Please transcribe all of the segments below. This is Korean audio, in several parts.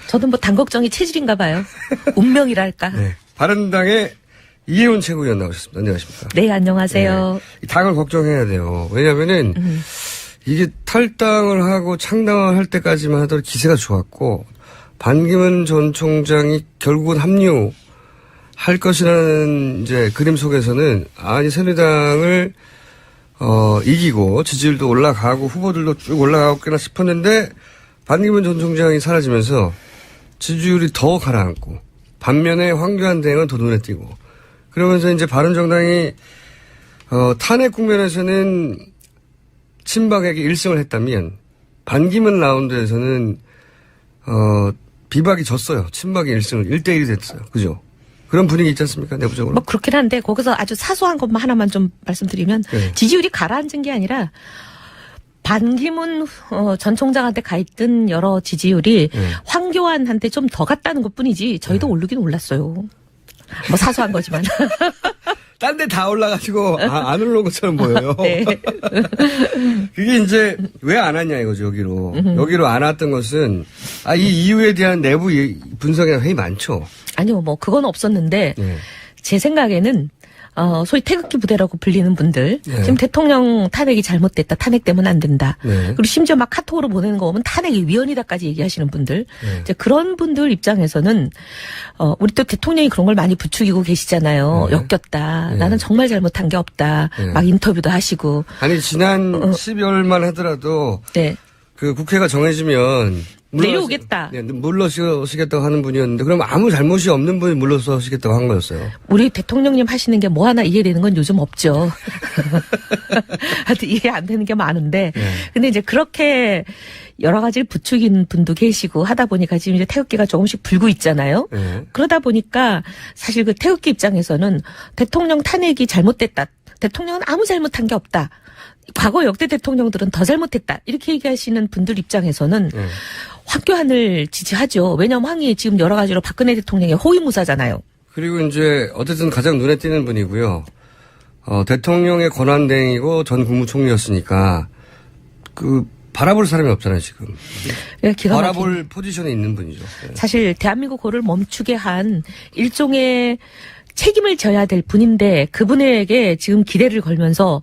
저도 뭐 당 걱정이 체질인가 봐요. 운명이랄까. 네. 바른당의 이혜훈 최고위원 나오셨습니다. 안녕하십니까. 네, 안녕하세요. 네. 당을 걱정해야 돼요. 왜냐면은 이게 탈당을 하고 창당을 할 때까지만 하더라도 기세가 좋았고 반기문 전 총장이 결국은 합류할 것이라는 이제 그림 속에서는 아니 새누리당을 이기고 지지율도 올라가고 후보들도 쭉 올라가겠구나 싶었는데 반기문 전 총장이 사라지면서 지지율이 더 가라앉고 반면에 황교안 대행은 더 눈에 띄고 그러면서 이제 바른정당이 탄핵 국면에서는 친박에게 1승을 했다면 반기문 라운드에서는 비박이 졌어요. 친박이 1승을 1대1이 됐어요. 그죠? 그런 분위기 있지 않습니까? 내부적으로. 뭐 그렇긴 한데 거기서 아주 사소한 것만 하나만 좀 말씀드리면 네. 지지율이 가라앉은 게 아니라 반기문 전 총장한테 가 있던 여러 지지율이 황교안한테 좀 더 갔다는 것뿐이지 저희도 오르긴 올랐어요. 뭐 사소한 거지만. 딴 데 다 올라가지고 안 올라온 것처럼 보여요. 네. 그게 이제 왜 안 왔냐 이거죠. 여기로 안 왔던 것은 이 이유에 대한 내부 분석이나 회의 많죠. 아니요, 뭐 그건 없었는데 네. 제 생각에는 소위 태극기 부대라고 불리는 분들 네. 지금 대통령 탄핵이 잘못됐다. 탄핵되면 안 된다. 네. 그리고 심지어 막 카톡으로 보내는 거 보면 탄핵이 위헌이다까지 얘기하시는 분들. 네. 이제 그런 분들 입장에서는 우리 또 대통령이 그런 걸 많이 부추기고 계시잖아요. 네. 엮였다. 네. 나는 정말 잘못한 게 없다. 네. 막 인터뷰도 하시고. 아니 지난 12월만 하더라도 네. 그 국회가 정해지면 내려오겠다. 네, 물러서시겠다고 하는 분이었는데 그럼 아무 잘못이 없는 분이 물러서시겠다고 한 거였어요. 우리 대통령님 하시는 게 뭐 하나 이해되는 건 요즘 없죠. 하여튼 이해 안 되는 게 많은데. 네. 근데 이제 그렇게 여러 가지를 부추긴 분도 계시고 하다 보니까 지금 이제 태극기가 조금씩 불고 있잖아요. 네. 그러다 보니까 사실 그 태극기 입장에서는 대통령 탄핵이 잘못됐다. 대통령은 아무 잘못한 게 없다. 과거 역대 대통령들은 더 잘못했다. 이렇게 얘기하시는 분들 입장에서는 황교안을 지지하죠. 왜냐하면 황이 지금 여러 가지로 박근혜 대통령의 호위무사잖아요. 그리고 이제 어쨌든 가장 눈에 띄는 분이고요. 대통령의 권한대행이고 전 국무총리였으니까 바라볼 사람이 없잖아요 지금. 기가 막힌. 바라볼 포지션에 있는 분이죠. 네. 사실 대한민국 호를 멈추게 한 일종의 책임을 져야 될 분인데 그분에게 지금 기대를 걸면서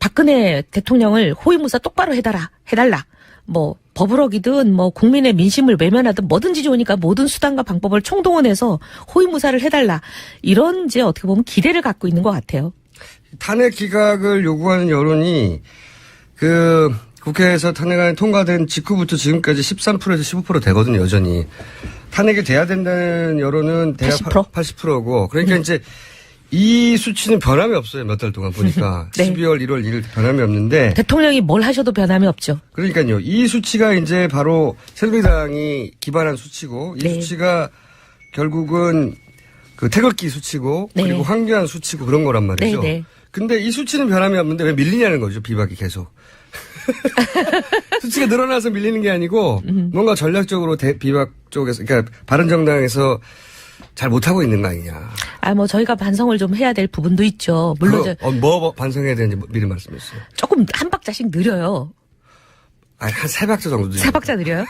박근혜 대통령을 호위무사 똑바로 해달라. 뭐 버블럭이든 뭐 국민의 민심을 외면하든 뭐든지 좋으니까 모든 수단과 방법을 총동원해서 호위무사를 해달라. 이런 이제 어떻게 보면 기대를 갖고 있는 것 같아요. 탄핵 기각을 요구하는 여론이 국회에서 탄핵안이 통과된 직후부터 지금까지 13%에서 15% 되거든요, 여전히. 탄핵이 돼야 된다는 여론은 대략 80%고. 그러니까 이제 이 수치는 변함이 없어요, 몇 달 동안 보니까. 네. 12월, 1월, 1일 변함이 없는데. 대통령이 뭘 하셔도 변함이 없죠. 그러니까요. 이 수치가 이제 바로 새누리당이 기반한 수치고, 이 네. 수치가 결국은 그 태극기 수치고, 네. 그리고 황교안 수치고 그런 거란 말이죠. 네, 네. 근데 이 수치는 변함이 없는데 왜 밀리냐는 거죠, 비박이 계속. 수치가 늘어나서 밀리는 게 아니고 뭔가 전략적으로 비박 쪽에서 그러니까 바른정당에서 잘 못하고 있는 거 아니냐. 뭐 저희가 반성을 좀 해야 될 부분도 있죠. 물론 뭐 반성해야 되는지 미리 말씀해 주세요. 조금 한 박자씩 느려요. 한 3박자 정도. 3박자 느려요?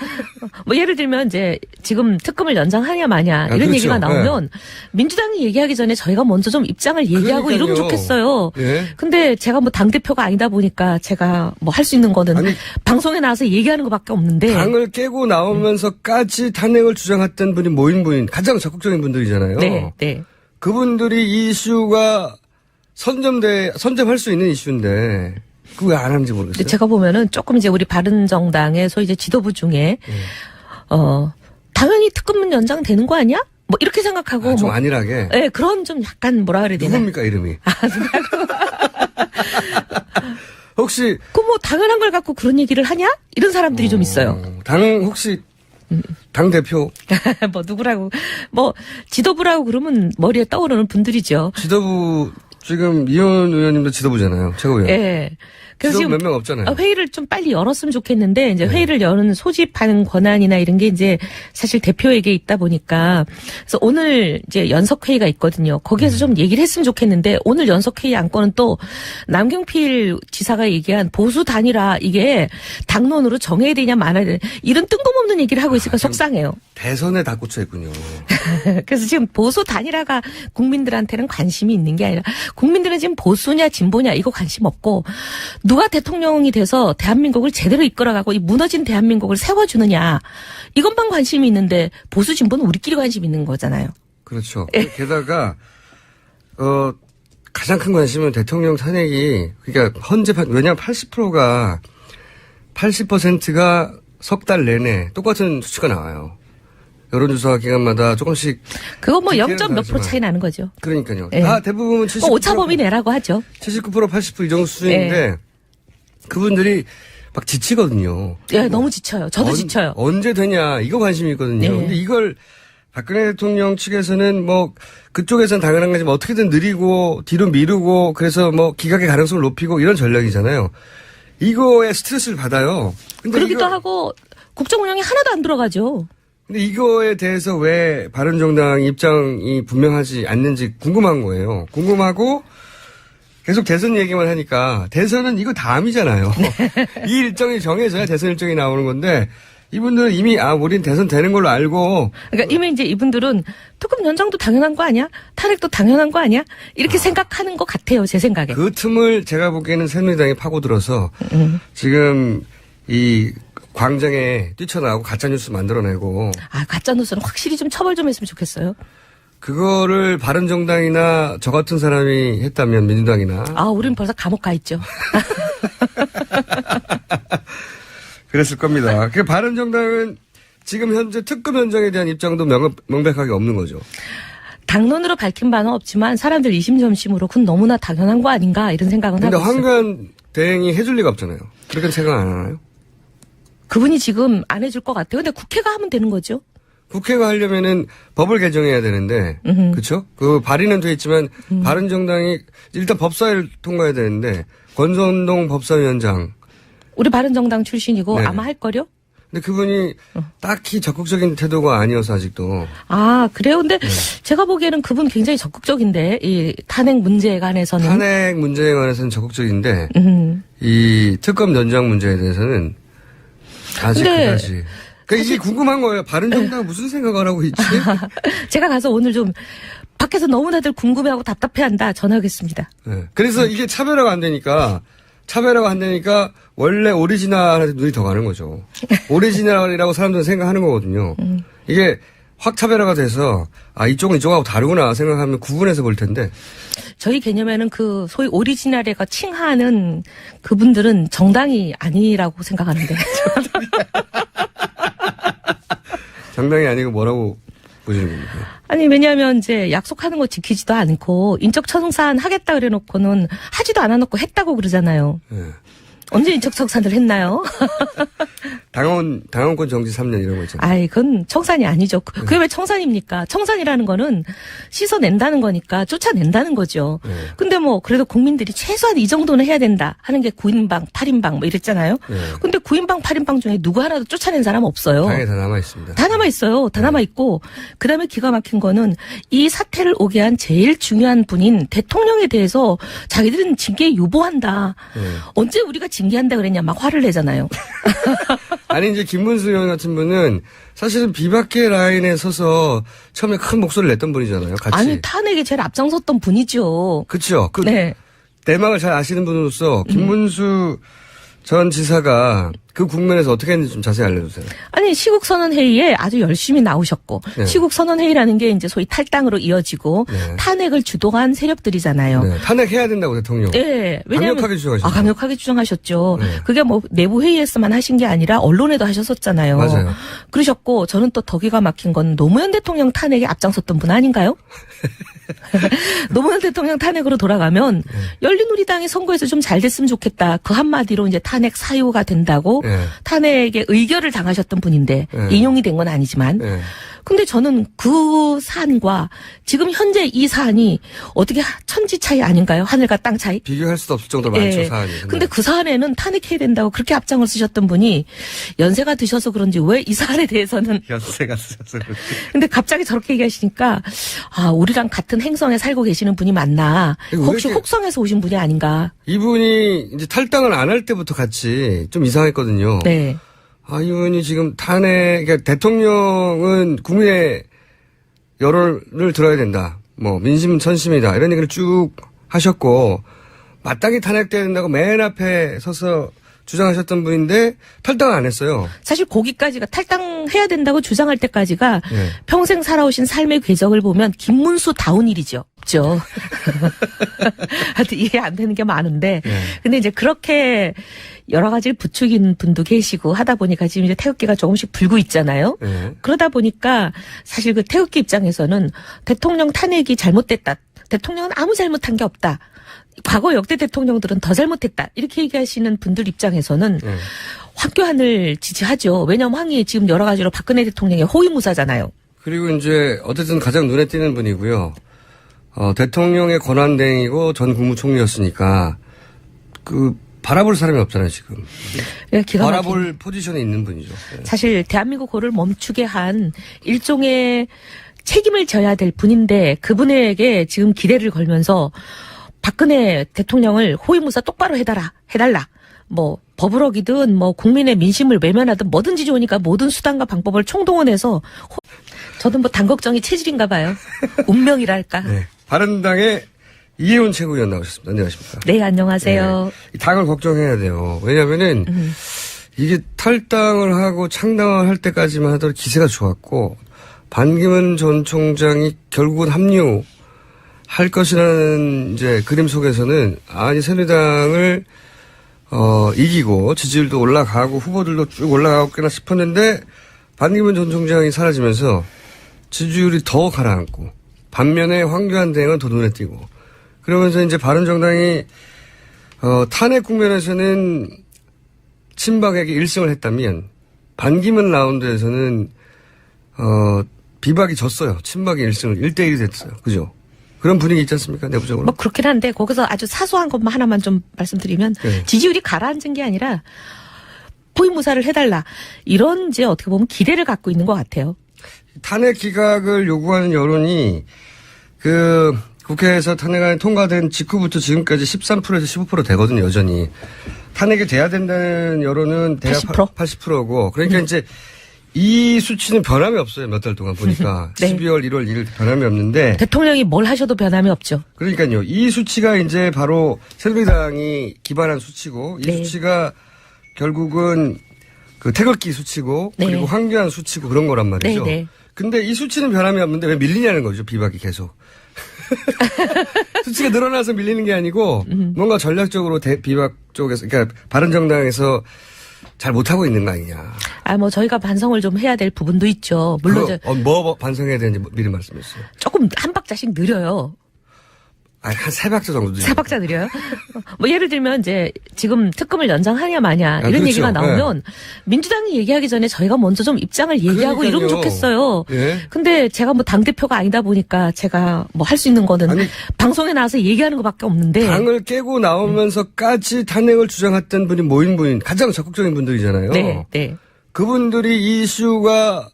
뭐 예를 들면 이제 지금 특검을 연장하냐 마냐 이런 그렇죠. 얘기가 나오면 민주당이 얘기하기 전에 저희가 먼저 좀 입장을 얘기하고 그러니까요. 이러면 좋겠어요. 네. 근데 제가 뭐 당대표가 아니다 보니까 제가 뭐 할 수 있는 거는 방송에 나와서 얘기하는 것밖에 없는데. 당을 깨고 나오면서까지 탄핵을 주장했던 분이 모인 분이 가장 적극적인 분들이잖아요. 네, 네. 그분들이 이 이슈가 선점할 수 있는 이슈인데 그거 왜 안 하는지 모르겠어요. 제가 보면은 조금 이제 우리 바른정당의 소위 이제 지도부 중에 당연히 특검은 연장되는 거 아니야? 뭐 이렇게 생각하고 좀 뭐 안일하게. 네, 그런 좀 약간 뭐라 그래야 되나? 누굽니까 이름이? 혹시 뭐 당연한 걸 갖고 그런 얘기를 하냐? 이런 사람들이 좀 있어요. 혹시 당 대표 뭐 누구라고 뭐 지도부라고 그러면 머리에 떠오르는 분들이죠. 지도부 지금 이현 의원님도 지도부잖아요. 최고위원. 예. 그래서 지금 몇 명 없잖아요. 회의를 좀 빨리 열었으면 좋겠는데 이제 네. 회의를 여는 소집하는 권한이나 이런 게 이제 사실 대표에게 있다 보니까 그래서 오늘 이제 연석 회의가 있거든요. 거기에서 좀 얘기를 했으면 좋겠는데 오늘 연석 회의 안건은 또 남경필 지사가 얘기한 보수 단일화 이게 당론으로 정해야 되냐 말아야 되냐 이런 뜬금없는 얘기를 하고 있으니까 속상해요. 대선에 다 꽂혀 있군요. 그래서 지금 보수 단일화가 국민들한테는 관심이 있는 게 아니라 국민들은 지금 보수냐 진보냐 이거 관심 없고 누가 대통령이 돼서 대한민국을 제대로 이끌어가고 이 무너진 대한민국을 세워주느냐 이것만 관심이 있는데 보수 진보는 우리끼리 관심 있는 거잖아요. 그렇죠. 게다가 가장 큰 관심은 대통령 탄핵이 그러니까 왜냐하면 80%가 석 달 내내 똑같은 수치가 나와요. 여론조사 기간마다 조금씩. 그거 뭐 집계는 0점 몇 프로 다르지만. 차이 나는 거죠. 그러니까요. 예. 다 대부분 79%. 오차범위 내라고 하죠. 79% 80% 이 정도 수준인데 그분들이 막 지치거든요. 예, 너무 지쳐요. 저도 지쳐요. 언제 되냐 이거 관심이 있거든요. 네. 근데 이걸 박근혜 대통령 측에서는 뭐 그쪽에서는 당연한 거지만 어떻게든 느리고 뒤로 미루고 그래서 뭐 기각의 가능성을 높이고 이런 전략이잖아요. 이거에 스트레스를 받아요. 근데 그러기도 하고 국정 운영이 하나도 안 들어가죠. 근데 이거에 대해서 왜 바른정당 입장이 분명하지 않는지 궁금한 거예요. 궁금하고 계속 대선 얘기만 하니까 대선은 이거 다음이잖아요. 이 일정이 정해져야 대선 일정이 나오는 건데 이분들은 이미 우린 대선 되는 걸로 알고 그러니까 이미 이제 이분들은 특검 연장도 당연한 거 아니야? 탄핵도 당연한 거 아니야? 이렇게 생각하는 것 같아요, 제 생각에. 그 틈을 제가 보기에는 새누리당이 파고들어서 지금 이 광장에 뛰쳐나오고 가짜뉴스 만들어내고 가짜뉴스는 확실히 좀 처벌 좀 했으면 좋겠어요. 그거를 바른정당이나 저 같은 사람이 했다면 민주당이나 우린 벌써 감옥 가 있죠. 그랬을 겁니다. 그 바른정당은 지금 현재 특검 현장에 대한 입장도 명백하게 없는 거죠. 당론으로 밝힌 바는 없지만 사람들 이심점심으로 그건 너무나 당연한 거 아닌가 이런 생각은 근데 하고 있어요. 황교안 대행이 해줄 리가 없잖아요. 그렇게 생각 안 하나요? 그분이 지금 안 해줄 것 같아요. 근데 국회가 하면 되는 거죠. 국회가 하려면은 법을 개정해야 되는데, 그렇죠? 그 발의는 돼 있지만 바른정당이 일단 법사위를 통과해야 되는데 권선동 법사위원장. 우리 바른정당 출신이고 네. 아마 할 거요. 근데 그분이 딱히 적극적인 태도가 아니어서 아직도. 그래요. 근데 제가 보기에는 그분 굉장히 적극적인데 이 탄핵 문제에 관해서는. 탄핵 문제에 관해서는 적극적인데 이 특검 연장 문제에 대해서는 아직 근데 그다지. 그러니까 이게 궁금한 거예요. 바른정당 무슨 생각을 하고 있지? 제가 가서 오늘 좀 밖에서 너무나들 궁금해하고 답답해한다 전하겠습니다. 네. 그래서 이게 차별화가 안 되니까 원래 오리지널한테 눈이 더 가는 거죠. 오리지널이라고 사람들은 생각하는 거거든요. 이게 확 차별화가 돼서 이쪽은 이쪽하고 다르구나 생각하면 구분해서 볼 텐데. 저희 개념에는 그 소위 오리지널에가 칭하는 그분들은 정당이 아니라고 생각하는데. 정당이 아니고 뭐라고 보시는 겁니까? 아니 왜냐하면 이제 약속하는 거 지키지도 않고 인적 청산 하겠다 그래놓고는 하지도 않아놓고 했다고 그러잖아요. 네. 언제 인적 청산을 했나요? 당원권 정지 3년 이런 거 있잖아요. 그건 청산이 아니죠. 그게 왜 청산입니까? 청산이라는 거는 씻어낸다는 거니까 쫓아낸다는 거죠. 네. 근데 뭐 그래도 국민들이 최소한 이 정도는 해야 된다 하는 게 9인방, 8인방 뭐 이랬잖아요. 네. 근데 9인방, 8인방 중에 누구 하나도 쫓아낸 사람 없어요. 당에 다 남아 있습니다. 다 남아있어요. 다 남아있고, 그 다음에 기가 막힌 거는 이 사태를 오게 한 제일 중요한 분인 대통령에 대해서 자기들은 징계 유보한다. 네. 언제 우리가 징계한다 그랬냐, 막 화를 내잖아요. 아니 이제 김문수 의원 같은 분은 사실은 비박계 라인에 서서 처음에 큰 목소리를 냈던 분이잖아요. 같이. 아니, 탄핵에 제일 앞장섰던 분이죠. 그렇죠. 네. 내막을 잘 아시는 분으로서 김문수 전 지사가 그 국면에서 어떻게 했는지 좀 자세히 알려주세요. 아니 시국선언회의에 아주 열심히 나오셨고 네. 시국선언회의라는 게 이제 소위 탈당으로 이어지고 네. 탄핵을 주도한 세력들이잖아요. 네, 탄핵해야 된다고 대통령. 네, 왜냐하면 강력하게 주장하셨죠. 강력하게 주장하셨죠. 네. 그게 뭐 내부 회의에서만 하신 게 아니라 언론에도 하셨었잖아요. 맞아요. 그러셨고 저는 또 더 기가 막힌 건 노무현 대통령 탄핵에 앞장섰던 분 아닌가요? 노무현 대통령 탄핵으로 돌아가면 열린우리당이 선거에서 좀 잘 됐으면 좋겠다. 그 한마디로 이제 탄핵 사유가 된다고 네. 탄핵에 의결을 당하셨던 분인데 네. 인용이 된 건 아니지만 네. 근데 저는 그 사안과 지금 현재 이 사안이 어떻게 천지 차이 아닌가요? 하늘과 땅 차이? 비교할 수도 없을 정도로 많죠, 예. 사안이. 근데 그 사안에는 탄핵해야 된다고 그렇게 앞장을 쓰셨던 분이 연세가 드셔서 그런지 왜 이 사안에 대해서는 연세가 쓰셔서 그렇지. 근데 갑자기 저렇게 얘기하시니까 아 우리랑 같은 행성에 살고 계시는 분이 맞나? 이거 왜 혹시 이렇게- 혹성에서 오신 분이 아닌가? 이분이 이제 탈당을 안 할 때부터 같이 좀 이상했거든요. 네. 아, 이분이 지금 그러니까 대통령은 국민의 여론을 들어야 된다. 뭐, 민심 선심이다. 이런 얘기를 쭉 하셨고, 마땅히 탄핵돼야 된다고 맨 앞에 서서 주장하셨던 분인데, 탈당을 안 했어요. 사실 거기까지가 탈당해야 된다고 주장할 때까지가 네. 평생 살아오신 삶의 궤적을 보면 김문수 다운 일이죠. 없죠. 하여튼 이해 안 되는 게 많은데. 네. 근데 이제 그렇게 여러 가지를 부추긴 분도 계시고 하다 보니까 지금 이제 태극기가 조금씩 불고 있잖아요. 네. 그러다 보니까 사실 그 태극기 입장에서는 대통령 탄핵이 잘못됐다. 대통령은 아무 잘못한 게 없다. 과거 역대 대통령들은 더 잘못했다. 이렇게 얘기하시는 분들 입장에서는 네. 황교안을 지지하죠. 왜냐하면 황이 지금 여러 가지로 박근혜 대통령의 호위무사잖아요. 그리고 이제, 어쨌든 가장 눈에 띄는 분이고요. 대통령의 권한대행이고 전 국무총리였으니까, 바라볼 사람이 없잖아요, 지금. 기가 막힌. 바라볼 포지션에 있는 분이죠. 네. 사실 대한민국 호를 멈추게 한 일종의 책임을 져야 될 분인데 그분에게 지금 기대를 걸면서 박근혜 대통령을 호위무사 똑바로 해달라. 뭐 버블럭이든 뭐 국민의 민심을 외면하든 뭐든지 좋으니까 모든 수단과 방법을 총동원해서 저도 뭐 당 걱정이 체질인가 봐요. 운명이랄까. 네. 바른당의 이혜훈 최고위원 나오셨습니다. 안녕하십니까. 네, 안녕하세요. 이 당을 걱정해야 돼요. 왜냐면은 이게 탈당을 하고 창당을 할 때까지만 하더라도 기세가 좋았고 반기문 전 총장이 결국은 합류할 것이라는 이제 그림 속에서는 아니 새누리당을 이기고 지지율도 올라가고 후보들도 쭉 올라가겠구나 싶었는데 반기문 전 총장이 사라지면서 지지율이 더 가라앉고 반면에 황교안 대행은 더 눈에 띄고 그러면서 이제 바른정당이 탄핵 국면에서는 친박에게 1승을 했다면 반기문 라운드에서는 비박이 졌어요. 친박이 1승을 1대1이 됐어요. 그죠? 그런 분위기 있지 않습니까? 내부적으로. 뭐 그렇긴 한데 거기서 아주 사소한 것만 하나만 좀 말씀드리면 네. 지지율이 가라앉은 게 아니라 호위무사를 해달라. 이런 이제 어떻게 보면 기대를 갖고 있는 것 같아요. 탄핵 기각을 요구하는 여론이 국회에서 탄핵안이 통과된 직후부터 지금까지 13%에서 15% 되거든요, 여전히. 탄핵이 돼야 된다는 여론은 대략 80%? 80%고. 그러니까 이제 이 수치는 변함이 없어요, 몇 달 동안 보니까. 네. 12월, 1월, 1일 변함이 없는데. 대통령이 뭘 하셔도 변함이 없죠. 그러니까요. 이 수치가 이제 바로 새누리당이 기반한 수치고, 이 네. 수치가 결국은 태극기 수치고, 네. 그리고 황교안 수치고 그런 거란 말이죠. 네, 네. 근데 이 수치는 변함이 없는데 왜 밀리냐는 거죠, 비박이 계속. 수치가 늘어나서 밀리는 게 아니고, 뭔가 전략적으로 비박 쪽에서, 그러니까 바른정당에서 잘 못하고 있는 거 아니냐. 뭐 저희가 반성을 좀 해야 될 부분도 있죠. 물론 뭐 반성해야 되는지 미리 말씀해주세요. 조금 한 박자씩 느려요. 한 3박자 정도. 세 박자 느려요. 뭐 예를 들면 이제 지금 특검을 연장하냐 마냐 이런 그렇죠. 얘기가 나오면 민주당이 얘기하기 전에 저희가 먼저 좀 입장을 얘기하고 그러니까요. 이러면 좋겠어요. 예. 근데 제가 뭐 당대표가 아니다 보니까 제가 뭐 할 수 있는 거는 아니, 방송에 나와서 얘기하는 것밖에 없는데. 당을 깨고 나오면서까지 탄핵을 주장했던 분이 모인 가장 적극적인 분들이잖아요. 네, 네. 그분들이 이 이슈가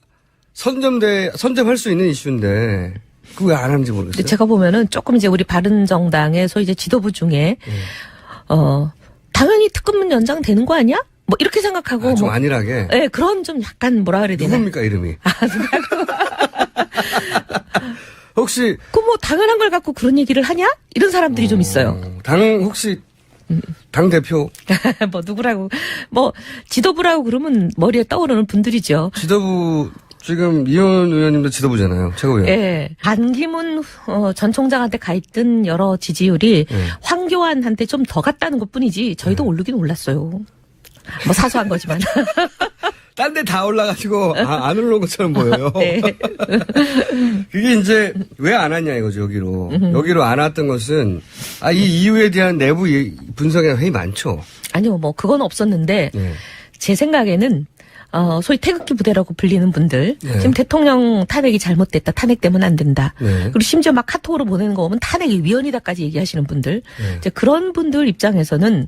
선점할 수 있는 이슈인데 그거 왜 안 하는지 모르겠어요. 제가 보면은 조금 이제 우리 바른정당의 소위 이제 지도부 중에 당연히 특검은 연장되는 거 아니야? 뭐 이렇게 생각하고 좀 뭐 안일하게. 네, 그런 좀 약간 뭐라 그래야 되나? 누굽니까 이름이? 혹시 그 뭐 당연한 걸 갖고 그런 얘기를 하냐? 이런 사람들이 좀 있어요. 혹시 당 대표 뭐 누구라고 뭐 지도부라고 그러면 머리에 떠오르는 분들이죠. 지도부 지금 이현 의원님도 지도부잖아요. 최고위원. 예. 반기문 전 총장한테 가 있던 여러 지지율이 황교안한테 좀 더 갔다는 것뿐이지 저희도 오르긴 올랐어요. 뭐 사소한 거지만. 딴 데 다 올라가지고 안 올라온 것처럼 보여요. 네. 그게 이제 왜 안 왔냐 이거죠, 여기로. 여기로 안 왔던 것은 이 이유에 대한 내부 분석이나 회의 많죠. 아니요, 뭐 그건 없었는데 네. 제 생각에는 소위 태극기 부대라고 불리는 분들 네. 지금 대통령 탄핵이 잘못됐다. 탄핵되면 안 된다. 네. 그리고 심지어 막 카톡으로 보내는 거 보면 탄핵이 위헌이다까지 얘기하시는 분들. 네. 이제 그런 분들 입장에서는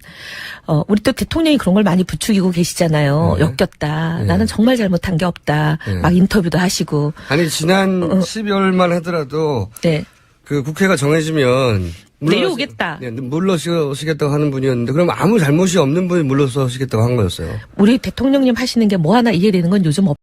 우리 또 대통령이 그런 걸 많이 부추기고 계시잖아요. 네. 역겹다. 네. 나는 정말 잘못한 게 없다. 네. 막 인터뷰도 하시고. 아니 지난 12월만 하더라도 네. 그 국회가 정해지면 내려오겠다. 네, 물러서시겠다고 하는 분이었는데 그럼 아무 잘못이 없는 분이 물러서시겠다고 한 거였어요. 우리 대통령님 하시는 게 뭐 하나 이해되는 건 요즘